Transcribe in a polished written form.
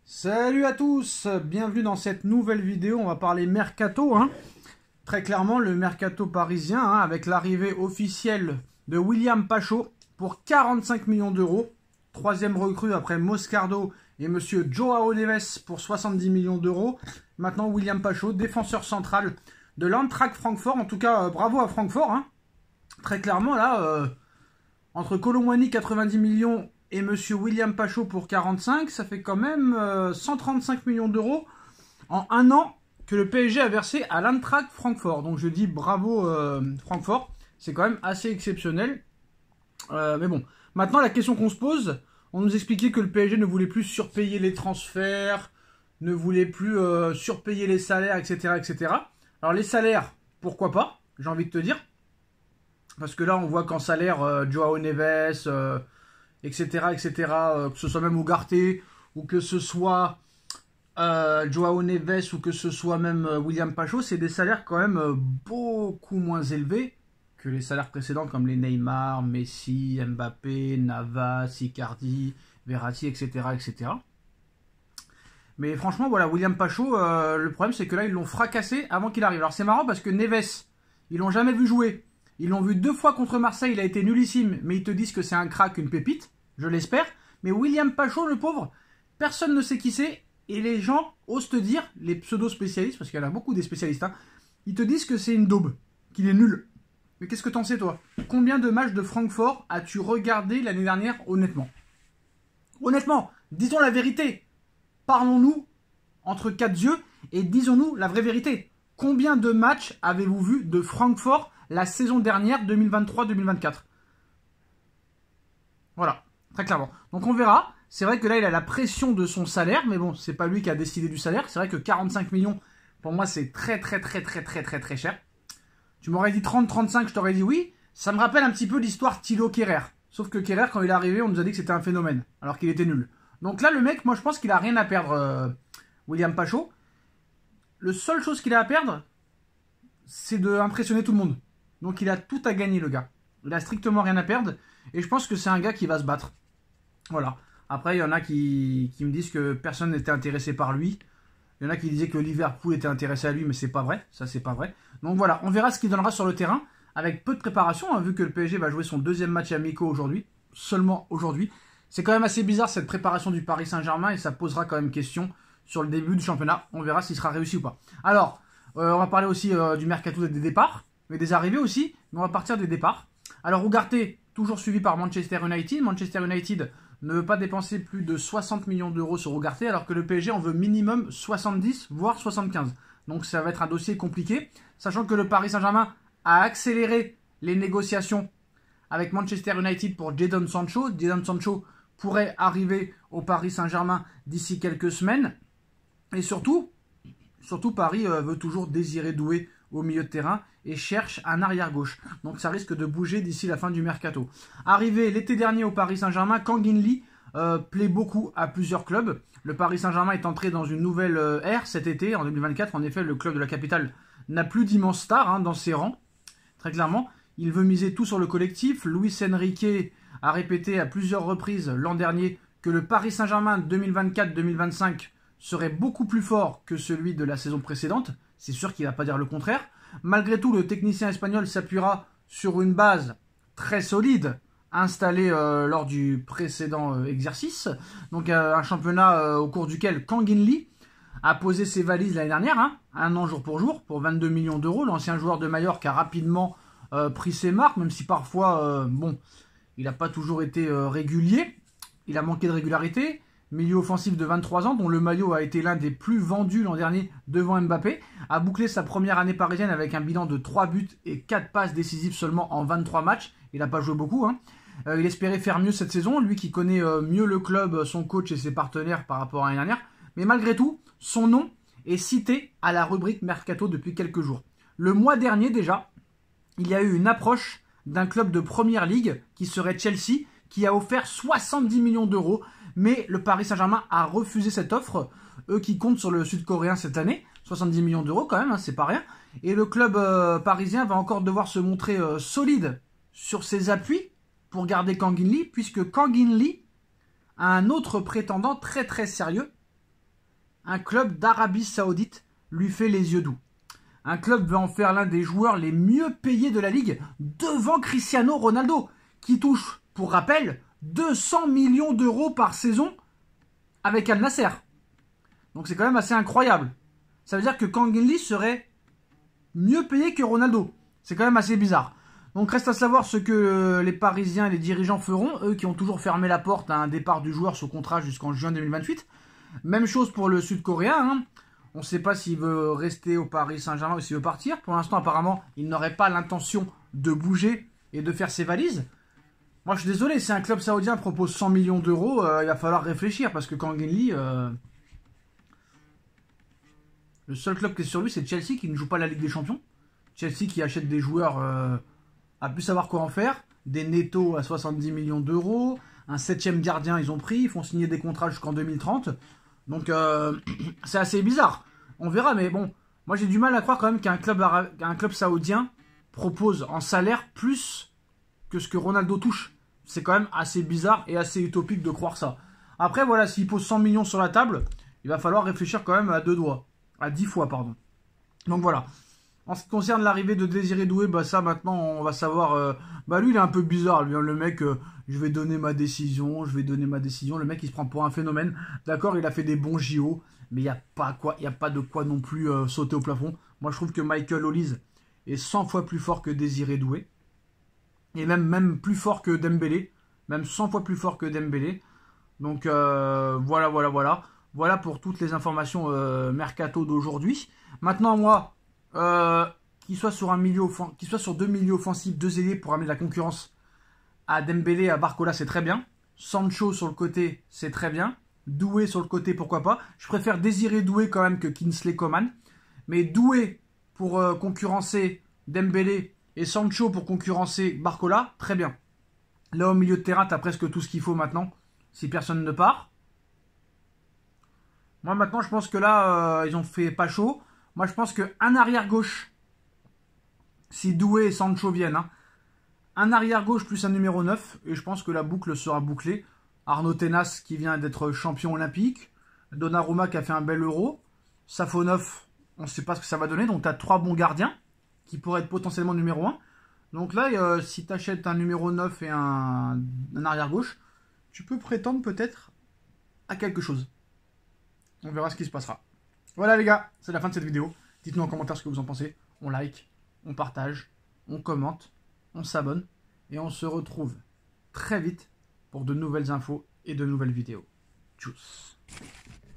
Salut à tous, bienvenue dans cette nouvelle vidéo. On va parler mercato, très clairement le mercato parisien, avec l'arrivée officielle de William Pacho pour 45 millions d'euros. Troisième recrue après Moscardo et monsieur Joao Neves pour 70 millions d'euros. Maintenant William Pacho, défenseur central de l'Eintracht Francfort. En tout cas, bravo à Francfort. Très clairement, là, entre Kolo Muani 90 millions et monsieur William Pacho pour 45, ça fait quand même 135 millions d'euros en un an que le PSG a versé à l'Eintracht Francfort. Donc je dis bravo Francfort, c'est quand même assez exceptionnel. Mais bon, maintenant la question qu'on se pose, on nous expliquait que le PSG ne voulait plus surpayer les transferts, ne voulait plus surpayer les salaires, etc., etc. Alors les salaires, pourquoi pas, j'ai envie de te dire. Parce que là, on voit qu'en salaire, Joao Neves, etc., etc., que ce soit même Ugarte, ou que ce soit Joao Neves, ou que ce soit même William Pacho, c'est des salaires quand même beaucoup moins élevés que les salaires précédents, comme les Neymar, Messi, Mbappé, Navas, Icardi, Verratti, etc., etc. Mais franchement, voilà, William Pacho, le problème, c'est que là, ils l'ont fracassé avant qu'il arrive. Alors, c'est marrant parce que Neves, ils l'ont jamais vu jouer. Ils l'ont vu 2 fois contre Marseille, il a été nullissime, mais ils te disent que c'est un crack, une pépite, je l'espère. Mais William Pacho, le pauvre, personne ne sait qui c'est, et les gens osent te dire, les pseudo-spécialistes, parce qu'il y en a beaucoup des spécialistes, ils te disent que c'est une daube, qu'il est nul. Mais qu'est-ce que t'en sais, toi? Combien de matchs de Francfort as-tu regardé l'année dernière, honnêtement? Honnêtement, disons la vérité. Parlons-nous entre 4 yeux, et disons-nous la vraie vérité. Combien de matchs avez-vous vu de Francfort la saison dernière, 2023-2024. Voilà, très clairement. Donc on verra. C'est vrai que là, il a la pression de son salaire, mais bon, c'est pas lui qui a décidé du salaire. C'est vrai que 45 millions, pour moi, c'est très cher. Tu m'aurais dit 30-35, je t'aurais dit oui. Ça me rappelle un petit peu l'histoire Thilo Kehrer. Sauf que Kehrer, quand il est arrivé, on nous a dit que c'était un phénomène, alors qu'il était nul. Donc là, le mec, moi, je pense qu'il a rien à perdre, William Pacho. Le seule chose qu'il a à perdre, c'est d'impressionner tout le monde. Donc il a tout à gagner, le gars. Il a strictement rien à perdre. Et je pense que c'est un gars qui va se battre. Voilà. Après, il y en a qui me disent que personne n'était intéressé par lui. Il y en a qui disaient que Liverpool était intéressé à lui, mais c'est pas vrai. Ça, c'est pas vrai. Donc voilà, on verra ce qu'il donnera sur le terrain. Avec peu de préparation, vu que le PSG va jouer son deuxième match amical aujourd'hui. Seulement aujourd'hui. C'est quand même assez bizarre cette préparation du Paris Saint-Germain. Et ça posera quand même question sur le début du championnat. On verra s'il sera réussi ou pas. Alors, on va parler aussi du mercato des départs. Mais des arrivées aussi, mais on va partir des départs. Alors Ugarte, toujours suivi par Manchester United. Manchester United ne veut pas dépenser plus de 60 millions d'euros sur Ugarte, alors que le PSG en veut minimum 70, voire 75. Donc ça va être un dossier compliqué, sachant que le Paris Saint-Germain a accéléré les négociations avec Manchester United pour Jadon Sancho. Jadon Sancho pourrait arriver au Paris Saint-Germain d'ici quelques semaines. Et surtout Paris veut toujours Désiré Doué au milieu de terrain et cherche un arrière-gauche. Donc ça risque de bouger d'ici la fin du mercato. Arrivé l'été dernier au Paris Saint-Germain, Kang In Lee plaît beaucoup à plusieurs clubs. Le Paris Saint-Germain est entré dans une nouvelle ère cet été, en 2024. En effet, le club de la capitale n'a plus d'immenses stars dans ses rangs. Très clairement, il veut miser tout sur le collectif. Luis Enrique a répété à plusieurs reprises l'an dernier que le Paris Saint-Germain 2024-2025 serait beaucoup plus fort que celui de la saison précédente. C'est sûr qu'il ne va pas dire le contraire. Malgré tout, le technicien espagnol s'appuiera sur une base très solide installée lors du précédent exercice. Donc un championnat au cours duquel Kang In Lee a posé ses valises l'année dernière, un an jour, pour 22 millions d'euros. L'ancien joueur de Mallorca a rapidement pris ses marques, même si parfois, il n'a pas toujours été régulier. Il a manqué de régularité. Milieu offensif de 23 ans, dont le maillot a été l'un des plus vendus l'an dernier devant Mbappé, a bouclé sa première année parisienne avec un bilan de 3 buts et 4 passes décisives seulement en 23 matchs. Il n'a pas joué beaucoup. Il espérait faire mieux cette saison, lui qui connaît mieux le club, son coach et ses partenaires par rapport à l'année dernière. Mais malgré tout, son nom est cité à la rubrique Mercato depuis quelques jours. Le mois dernier déjà, il y a eu une approche d'un club de Première Ligue qui serait Chelsea, qui a offert 70 millions d'euros. Mais le Paris Saint-Germain a refusé cette offre, eux qui comptent sur le Sud-Coréen cette année, 70 millions d'euros quand même, c'est pas rien. Et le club parisien va encore devoir se montrer solide sur ses appuis pour garder Kang In Lee, puisque Kang In Lee a un autre prétendant très sérieux, un club d'Arabie Saoudite lui fait les yeux doux. Un club veut en faire l'un des joueurs les mieux payés de la ligue devant Cristiano Ronaldo, qui touche, pour rappel, 200 millions d'euros par saison avec Al Nasser. Donc c'est quand même assez incroyable. Ça veut dire que Kang In Lee serait mieux payé que Ronaldo. C'est quand même assez bizarre. Donc reste à savoir ce que les Parisiens et les dirigeants feront, eux qui ont toujours fermé la porte à un départ du joueur sous contrat jusqu'en juin 2028. Même chose pour le Sud-Coréen. Hein. On ne sait pas s'il veut rester au Paris Saint-Germain ou s'il veut partir. Pour l'instant, apparemment, il n'aurait pas l'intention de bouger et de faire ses valises. Moi, je suis désolé, si un club saoudien propose 100 millions d'euros, il va falloir réfléchir parce que Kang In Lee, le seul club qui est sur lui, c'est Chelsea qui ne joue pas la Ligue des Champions. Chelsea qui achète des joueurs à plus savoir quoi en faire. Des Neto à 70 millions d'euros. Un 7ème gardien, ils ont pris. Ils font signer des contrats jusqu'en 2030. Donc, c'est assez bizarre. On verra, mais bon. Moi, j'ai du mal à croire quand même qu'un club saoudien propose en salaire plus que ce que Ronaldo touche. C'est quand même assez bizarre et assez utopique de croire ça. Après, voilà, s'il pose 100 millions sur la table, il va falloir réfléchir quand même à 2 doigts. À 10 fois, pardon. Donc voilà. En ce qui concerne l'arrivée de Désiré Doué, bah ça maintenant on va savoir. Bah lui il est un peu bizarre, lui, hein, le mec. Je vais donner ma décision, Le mec il se prend pour un phénomène. D'accord, il a fait des bons JO, mais il n'y a pas de quoi non plus sauter au plafond. Moi je trouve que Michael Olise est 100 fois plus fort que Désiré Doué. Et même plus fort que Dembélé. Même 100 fois plus fort que Dembélé. Donc voilà. Voilà pour toutes les informations mercato d'aujourd'hui. Maintenant moi. Qu'il soit sur deux milieux offensifs, 2 ailiers pour amener de la concurrence à Dembélé, à Barcola, c'est très bien. Sancho sur le côté, c'est très bien. Doué sur le côté, pourquoi pas. Je préfère Désiré Doué quand même que Kingsley Coman. Mais Doué pour concurrencer Dembélé et Sancho pour concurrencer Barcola, très bien. Là au milieu de terrain, t'as presque tout ce qu'il faut maintenant, si personne ne part. Moi maintenant, je pense que là, ils ont fait pas chaud. Moi, je pense qu'un arrière-gauche, si Doué et Sancho viennent, hein, un arrière-gauche plus un numéro 9, et je pense que la boucle sera bouclée. Arnaud Tenas qui vient d'être champion olympique, Donnarumma qui a fait un bel Euro, Safonov, on ne sait pas ce que ça va donner, donc tu as 3 bons gardiens qui pourraient être potentiellement numéro 1. Donc là, si tu achètes un numéro 9 et un arrière-gauche, tu peux prétendre peut-être à quelque chose. On verra ce qui se passera. Voilà les gars, c'est la fin de cette vidéo. Dites-nous en commentaire ce que vous en pensez. On like, on partage, on commente, on s'abonne. Et on se retrouve très vite pour de nouvelles infos et de nouvelles vidéos. Tchuss.